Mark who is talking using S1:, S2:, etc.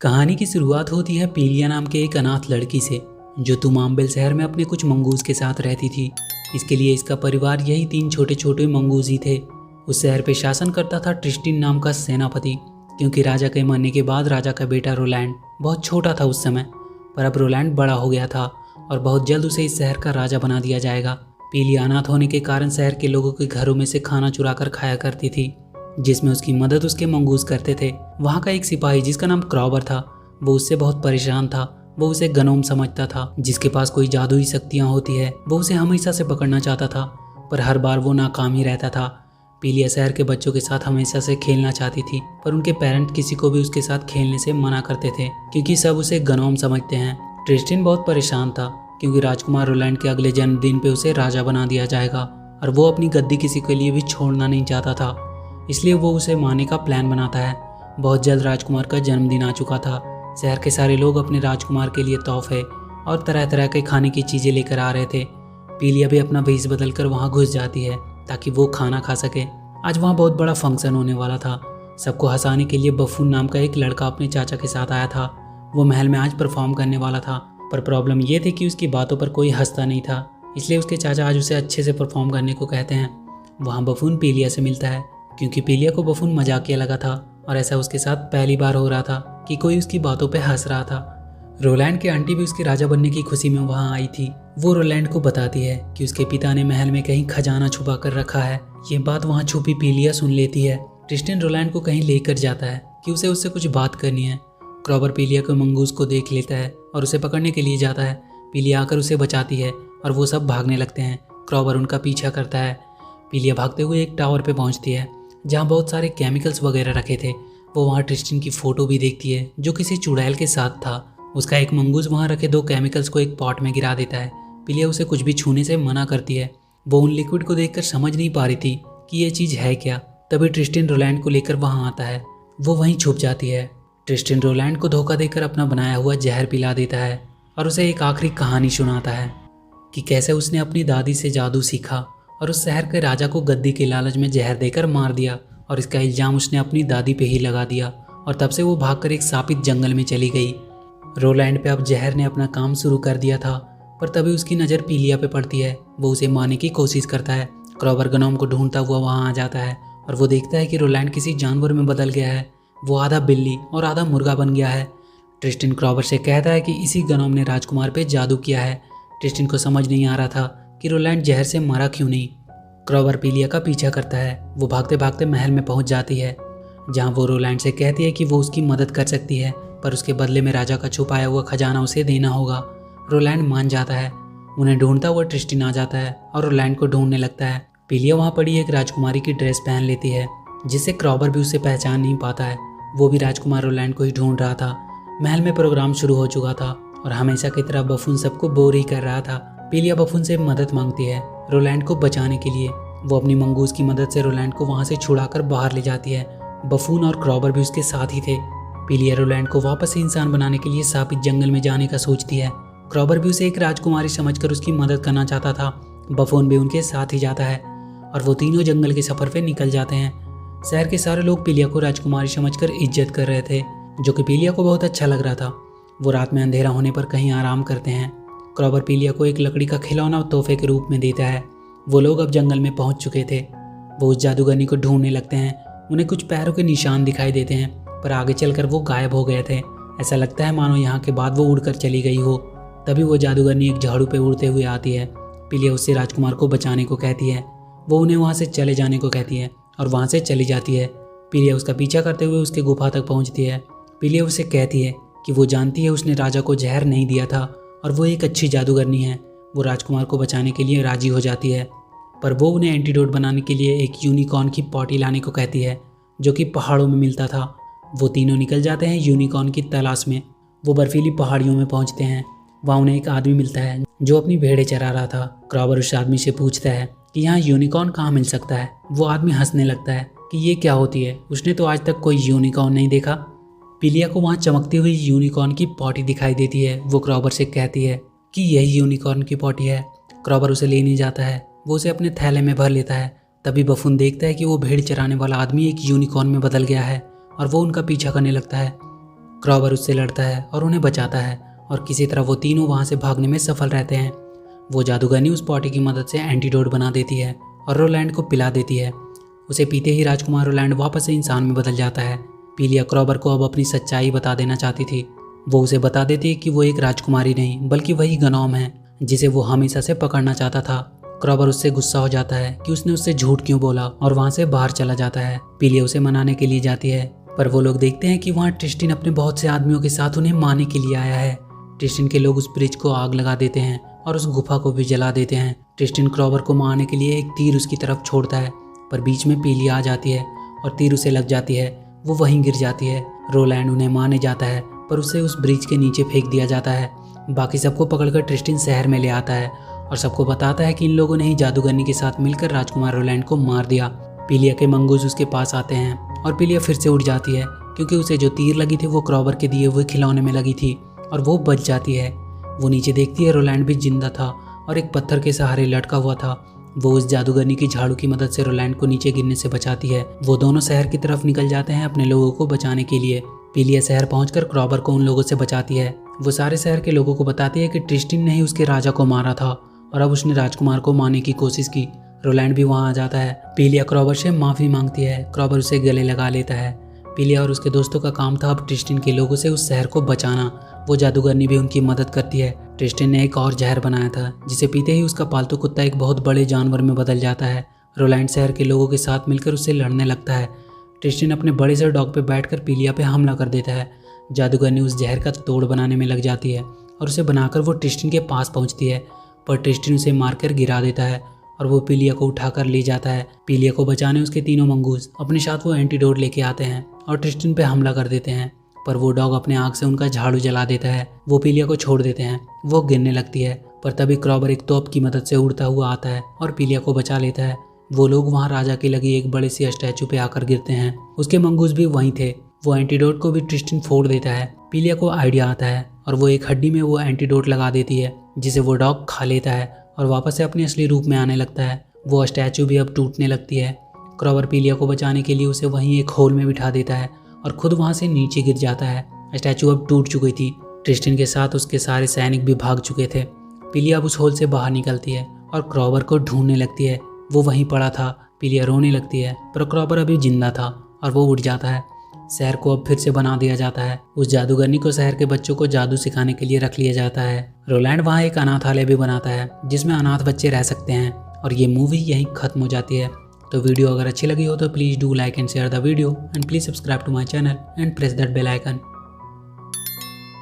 S1: कहानी की शुरुआत होती है पीलिया नाम के एक अनाथ लड़की से, जो तुमाम्बेल शहर में अपने कुछ मंगूस के साथ रहती थी। इसके लिए इसका परिवार यही 3 छोटे छोटे मंगूस ही थे। उस शहर पे शासन करता था ट्रिस्टिन नाम का सेनापति, क्योंकि राजा के मरने के बाद राजा का बेटा रोलैंड बहुत छोटा था उस समय, पर अब रोलैंड बड़ा हो गया था और बहुत जल्द उसे इस शहर का राजा बना दिया जाएगा। पीलिया अनाथ होने के कारण शहर के लोगों के घरों में से खाना चुरा कर खाया करती थी, जिसमें उसकी मदद उसके मंगूस करते थे। वहाँ का एक सिपाही जिसका नाम क्रॉबर था, वो उससे बहुत परेशान था। वो उसे गनोम समझता था, जिसके पास कोई जादुई शक्तियाँ होती है। वो उसे हमेशा से पकड़ना चाहता था, पर हर बार वो नाकाम ही रहता था। पीलिया शहर के बच्चों के साथ हमेशा से खेलना चाहती थी, पर उनके पेरेंट किसी को भी उसके साथ खेलने से मना करते थे, क्योंकि सब उसे गनोम समझते हैं। ट्रिस्टिन बहुत परेशान था, क्योंकि राजकुमार रोलैंड के अगले जन्मदिन पे उसे राजा बना दिया जाएगा और वो अपनी गद्दी किसी के लिए भी छोड़ना नहीं चाहता था। इसलिए वो उसे मारने का प्लान बनाता है। बहुत जल्द राजकुमार का जन्मदिन आ चुका था। शहर के सारे लोग अपने राजकुमार के लिए तोहफे और तरह तरह के खाने की चीज़ें लेकर आ रहे थे। पीलिया भी अपना भेष बदलकर वहाँ घुस जाती है ताकि वो खाना खा सके। आज वहाँ बहुत बड़ा फंक्शन होने वाला था। सबको हंसाने के लिए बफून नाम का एक लड़का अपने चाचा के साथ आया था। वो महल में आज परफॉर्म करने वाला था, पर प्रॉब्लम ये थी कि उसकी बातों पर कोई हंसता नहीं था। इसलिए उसके चाचा आज उसे अच्छे से परफॉर्म करने को कहते हैं। वहाँ बफून पीलिया से मिलता है, क्योंकि पीलिया को बफून मजाकिया लगा था और ऐसा उसके साथ पहली बार हो रहा था कि कोई उसकी बातों पे हंस रहा था। रोलैंड की आंटी भी उसके राजा बनने की खुशी में वहाँ आई थी। वो रोलैंड को बताती है कि उसके पिता ने महल में कहीं खजाना छुपा कर रखा है। ये बात वहाँ छुपी पीलिया सुन लेती है। ट्रिस्टिन रोलैंड को कहीं लेकर जाता है कि उसे उससे कुछ बात करनी है। क्रॉबर पीलिया को मंगूस को देख लेता है और उसे पकड़ने के लिए जाता है। पीलिया आकर उसे बचाती है और वो सब भागने लगते हैं। क्रॉबर उनका पीछा करता है। पीलिया भागते हुए एक टावर पे पहुंचती है, जहाँ बहुत सारे केमिकल्स वगैरह रखे थे। वो वहाँ ट्रिस्टिन की फ़ोटो भी देखती है, जो किसी चुड़ैल के साथ था। उसका एक मंगूस वहाँ रखे 2 केमिकल्स को एक पॉट में गिरा देता है। पीलिया उसे कुछ भी छूने से मना करती है। वो उन लिक्विड को देखकर समझ नहीं पा रही थी कि ये चीज़ है क्या। तभी ट्रिस्टिन रोलैंड को लेकर वहाँ आता है। वो वहीं छुप जाती है। ट्रिस्टिन रोलैंड को धोखा देकर अपना बनाया हुआ जहर पिला देता है और उसे एक आखिरी कहानी सुनाता है कि कैसे उसने अपनी दादी से जादू सीखा और उस शहर के राजा को गद्दी के लालच में जहर देकर मार दिया, और इसका इल्ज़ाम उसने अपनी दादी पे ही लगा दिया। और तब से वो भागकर एक शापित जंगल में चली गई। रोलैंड पे अब जहर ने अपना काम शुरू कर दिया था, पर तभी उसकी नज़र पीलिया पे पड़ती है। वो उसे मारने की कोशिश करता है। क्रॉबर गनोम को ढूंढता हुआ वहाँ आ जाता है और वो देखता है कि रोलैंड किसी जानवर में बदल गया है। वो आधा बिल्ली और आधा मुर्गा बन गया है। ट्रिस्टिन क्रॉबर से कहता है कि इसी गनोम ने राजकुमार पे जादू किया है। ट्रिस्टिन को समझ नहीं आ रहा था कि रोलैंड जहर से मरा क्यों नहीं। क्रॉबर पीलिया का पीछा करता है। वो भागते भागते महल में पहुंच जाती है, जहां वो रोलैंड से कहती है कि वो उसकी मदद कर सकती है, पर उसके बदले में राजा का छुपाया हुआ खजाना उसे देना होगा। रोलैंड मान जाता है। उन्हें ढूंढता हुआ ट्रिस्टिन आ जाता है और रोलैंड को ढूंढने लगता है। पीलिया वहाँ पड़ी एक राजकुमारी की ड्रेस पहन लेती है, जिससे क्रॉबर भी उसे पहचान नहीं पाता है। वो भी राजकुमार रोलैंड को ही ढूंढ रहा था। महल में प्रोग्राम शुरू हो चुका था और हमेशा की तरह बफून सबको बोर ही कर रहा था। पीलिया बफून से मदद मांगती है रोलैंड को बचाने के लिए। वो अपनी मंगूस की मदद से रोलैंड को वहाँ से छुड़ाकर बाहर ले जाती है। बफून और क्रॉबर भी उसके साथ ही थे। पीलिया रोलैंड को वापस से इंसान बनाने के लिए शापित जंगल में जाने का सोचती है। क्रॉबर भी उसे एक राजकुमारी समझकर उसकी मदद करना चाहता था। बफून भी उनके साथ ही जाता है और वो तीनों जंगल के सफर पे निकल जाते हैं। शहर के सारे लोग पीलिया को राजकुमारी समझकर इज्जत कर रहे थे, जो कि पीलिया को बहुत अच्छा लग रहा था। वो रात में अंधेरा होने पर कहीं आराम करते हैं। क्रॉबर पीलिया को एक लकड़ी का खिलौना तोहफे के रूप में देता है। वो लोग अब जंगल में पहुंच चुके थे। वो उस जादूगरनी को ढूंढने लगते हैं। उन्हें कुछ पैरों के निशान दिखाई देते हैं, पर आगे चलकर वो गायब हो गए थे। ऐसा लगता है मानो यहाँ के बाद वो उड़कर चली गई हो। तभी वो जादूगरनी एक झाड़ू पे उड़ते हुए आती है। पीलिया उससे राजकुमार को बचाने को कहती है। वो उन्हें वहाँ से चले जाने को कहती है और वहाँ से चली जाती है। पीलिया उसका पीछा करते हुए उसके गुफा तक पहुँचती है। पीलिया उसे कहती है कि वो जानती है उसने राजा को जहर नहीं दिया था और वो एक अच्छी जादूगरनी है। वो राजकुमार को बचाने के लिए राजी हो जाती है, पर वो उन्हें एंटीडोट बनाने के लिए एक यूनिकॉर्न की पॉटी लाने को कहती है, जो कि पहाड़ों में मिलता था। वो तीनों निकल जाते हैं यूनिकॉर्न की तलाश में। वो बर्फीली पहाड़ियों में पहुंचते हैं। वहाँ उन्हें एक आदमी मिलता है जो अपनी भेड़ें चरा रहा था। क्रॉबर उस आदमी से पूछता है कि यहाँ यूनिकॉर्न कहाँ मिल सकता है। वो आदमी हंसने लगता है कि ये क्या होती है, उसने तो आज तक कोई यूनिकॉर्न नहीं देखा। पीलिया को वहाँ चमकती हुई यूनिकॉर्न की पॉटी दिखाई देती है। वो क्रॉबर से कहती है कि यही यूनिकॉर्न की पॉटी है। क्रॉबर उसे लेने जाता है। वो उसे अपने थैले में भर लेता है। तभी बफून देखता है कि वो भेड़ चराने वाला आदमी एक यूनिकॉर्न में बदल गया है और वो उनका पीछा करने लगता है। क्रॉबर उससे लड़ता है और उन्हें बचाता है और किसी तरह वो तीनों वहाँ से भागने में सफल रहते हैं। वो जादूगरनी उस पॉटी की मदद से एंटीडोट बना देती है और रोलैंड को पिला देती है। उसे पीते ही राजकुमार रोलैंड वापस से इंसान में बदल जाता है। पीलिया क्रॉबर को अब अपनी सच्चाई बता देना चाहती थी। वो उसे बता देती है कि वो एक राजकुमारी नहीं बल्कि वही गनोम है जिसे वो हमेशा से पकड़ना चाहता था। क्रॉबर उससे गुस्सा हो जाता है कि उसने उससे झूठ क्यों बोला और वहाँ से बाहर चला जाता है। पीलिया उसे मनाने के लिए जाती है, पर वो लोग देखते हैं कि वहाँ ट्रिस्टिन अपने बहुत से आदमियों के साथ उन्हें मारने के लिए आया है। ट्रिस्टिन के लोग उस ब्रिज को आग लगा देते हैं और उस गुफा को भी जला देते हैं। ट्रिस्टिन क्रॉबर को मारने के लिए एक तीर उसकी तरफ छोड़ता है, पर बीच में पीलिया आ जाती है और तीर उसे लग जाती है। वो वहीं गिर जाती है। रोलैंड उन्हें मारने जाता है, पर उसे उस ब्रिज के नीचे फेंक दिया जाता है। बाकी सबको पकड़कर ट्रिस्टिन शहर में ले आता है और सबको बताता है कि इन लोगों ने ही जादूगरनी के साथ मिलकर राजकुमार रोलैंड को मार दिया। पीलिया के मंगूज उसके पास आते हैं और पीलिया फिर से उड़ जाती है क्योंकि उसे जो तीर लगी थी वो क्रॉबर के दिए हुए खिलौने में लगी थी और वो बच जाती है। वो नीचे देखती है, रोलैंड भी जिंदा था और एक पत्थर के सहारे लटका हुआ था। वो उस जादूगरनी की झाड़ू की मदद से रोलैंड को नीचे गिरने से बचाती है। वो दोनों शहर की तरफ निकल जाते हैं अपने लोगों को बचाने के लिए। पीलिया शहर पहुंचकर क्रॉबर को उन लोगों से बचाती है। वो सारे शहर के लोगों को बताती है कि ट्रिस्टिन ने ही उसके राजा को मारा था और अब उसने राजकुमार को मारने की कोशिश की। रोलैंड भी वहां आ जाता है। पीलिया क्रॉबर से माफी मांगती है। क्रॉबर उसे गले लगा लेता है। पीलिया और उसके दोस्तों का काम था अब ट्रिस्टिन के लोगों से उस शहर को बचाना। वो जादूगरनी भी उनकी मदद करती है। ट्रिस्टिन ने एक और जहर बनाया था जिसे पीते ही उसका पालतू कुत्ता एक बहुत बड़े जानवर में बदल जाता है। रोलैंड शहर के लोगों के साथ मिलकर उससे लड़ने लगता है। ट्रिस्टिन अपने बड़े से डॉग पे बैठकर पीलिया पे हमला कर देता है। जादूगरनी उस जहर का तोड़ बनाने में लग जाती है और उसे बनाकर वो ट्रिस्टिन के पास पहुंचती है, पर ट्रिस्टिन उसे मारकर गिरा देता है और वो पीलिया को उठाकर ले जाता है। पीलिया को बचाने उसके तीनों मंगूस अपने साथ वो एंटीडोट लेके आते हैं और ट्रिस्टिन पे हमला कर देते हैं, पर वो डॉग अपने आग से उनका झाड़ू जला देता है। वो पीलिया को छोड़ देते हैं। वो गिरने लगती है, पर तभी क्रॉबर एक तोप की मदद से उड़ता हुआ आता है और पीलिया को बचा लेता है। वो लोग वहाँ राजा की लगी एक बड़े सी स्टैचू पे आकर गिरते हैं। उसके मंगूस भी वहीं थे। वो एंटीडोट को भी ट्रिस्टिन फोड़ देता है। पीलिया को आइडिया आता है और वो एक हड्डी में वो एंटीडोट लगा देती है जिसे वो डॉग खा लेता है और वापस से अपने असली रूप में आने लगता है। वो स्टैचू भी अब टूटने लगती है। क्रॉबर पीलिया को बचाने के लिए उसे वहीं एक होल में बिठा देता है और खुद वहाँ से नीचे गिर जाता है। स्टैचू अब टूट चुकी थी। ट्रिस्टिन के साथ उसके सारे सैनिक भी भाग चुके थे। पीलिया अब उस होल से बाहर निकलती है और क्रॉबर को ढूंढने लगती है। वो वहीं पड़ा था। पीलिया रोने लगती है, पर क्रॉबर अभी जिंदा था और वो उठ जाता है। शहर को अब फिर से बना दिया जाता है। उस जादूगरनी को शहर के बच्चों को जादू सिखाने के लिए रख लिया जाता है। रोलैंड वहाँ एक अनाथालय भी बनाता है जिसमें अनाथ बच्चे रह सकते हैं और ये मूवी यहीं खत्म हो जाती है। तो वीडियो अगर अच्छी लगी हो तो please do like and share the video and please subscribe to my channel and press that bell icon.